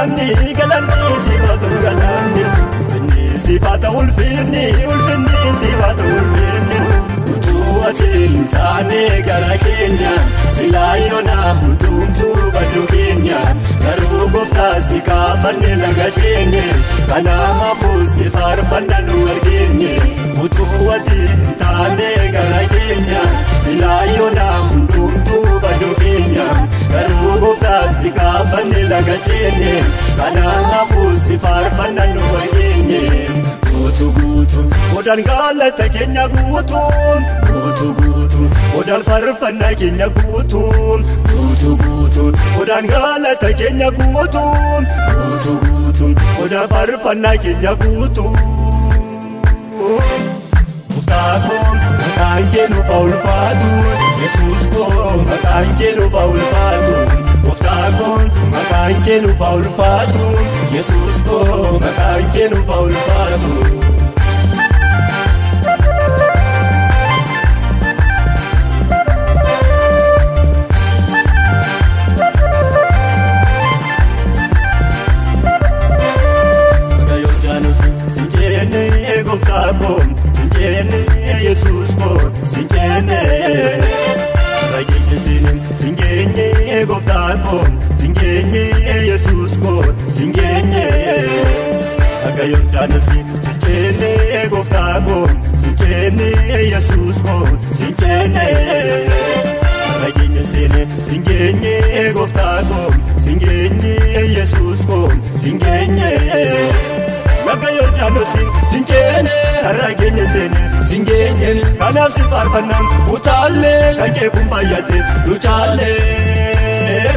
galanni sifatu galanni ulfinni sifata ulfinni sifata ulfinni utuu atiin taane gara keenya silaayyoo hundumtuu baddu keenya garuu gooftaa si kaafanne laga ceene kanaafuu si faarfanna nu argeenye utuu atiin taane gara keenya silaayyoo hundumtuu baddu keenya garuu gooftaa si kaafanne laga ceene kanaafuu si faarfanna nu argeenye. Guutu odaan galata keenya guutuun odaan faarfannaa keenya guutuun odaan galata keenya guutuun odaan faarfannaa keenya guutuun. Muktaafoo maqaan kee nuuf ulfaatu Yesuus koo maqaan kee nuuf ulfaatu. Muktaafoo maqaan kee nuuf ulfaatu Yesuus koo maqaan kee nuuf ulfaatu. Yesuus ko sinjene rajye singenye gooftaan ko singenye Yesuus ko singenye akka Yordaanos sinjene gooftaan ko sinjene Yesuus ko sinjene rajye singenye gooftaan ko singenye Yesuus ko singenye akka Yordaanos sinjene harragenye singenye kanaaf si faarfannaan utaalee kan kee kun baay'atee nu caalee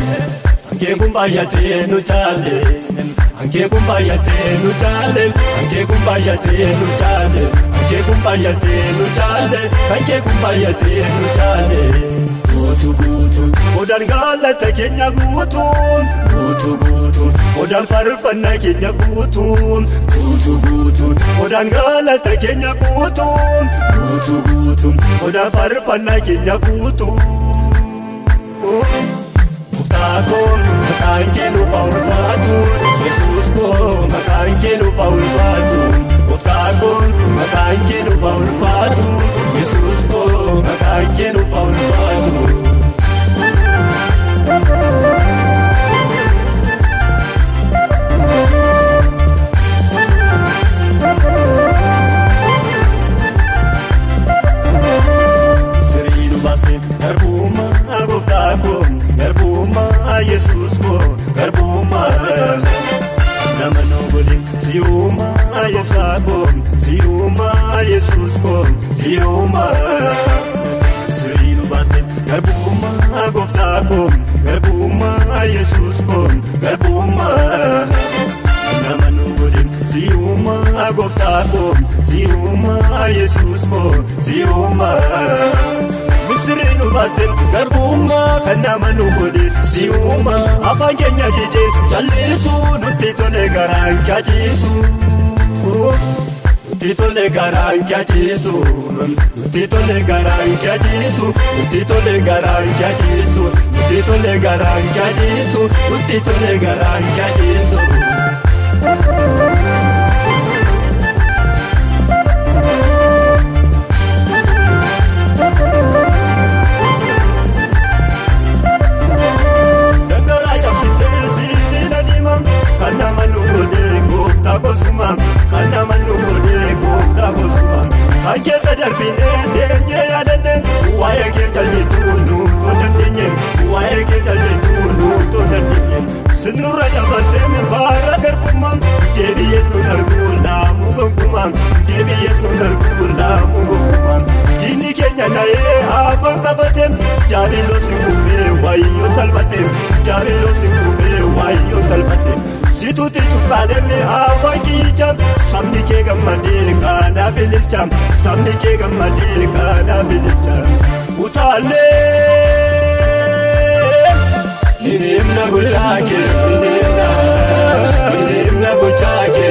kee kun baay'atee nu caalee kee kun baay'atee nu caalee kee kun baay'atee nu caalee kee kun baay'atee nu caalee kee kun baay'atee nu caalee. Guutu odaan galata keenya guutuun odaan faarfannaa keenya guutuun odaan galata keenya guutuun odaan faarfannaa keenya guutuun. Muktaafoo maqaan kee nuuf ulfaatu Yesuus koo maqaan kee nuuf ulfaatu. Muktaafoo maqaan kee nuuf ulfaatu Yesuus koo maqaan kee nuuf ulfaatu. Yesuus ko garbuma nama nobole siuma Yesuus ko siuma siriinu baaste garbuma gooftaa ko garbuma Yesuus ko garbuma nama nobole siuma gooftaa ko siuma Yesuus ko siuma. Misiriinu baaste garbuma kan nama nu godhe si'uma afaan keenya didee callisu nutti tole garaan kaachisu nutti tole garaan kaachisu nutti tole garaan kaachisu nutti tole garaan kaachisu nutti tole garaan kaachisu nutti tole garaan kaachisu. Keessa darbinee teenyee yaadannee waa'ee kee jalleetu nuutoo dandeenye waa'ee kee jalleetu nuutoo dandeenye sinurra dabarsee baara garbummaa deebi'ee nu arguun naamuu gonkumaa deebi'ee nu arguun naamuu gonkumaa diinni keenya na'ee afaan qabatee jaabiloo si kuufee waayyoo salphatee jaabiloo si kuufee waayyoo salphatee. Situuti tuqaalemee afaan kiichaa sabni kee gammadee kanaaf ililchaa sabni kee gammadee kanaaf ililchaa utaalee hiriimna gochaake hiriimna gochaake.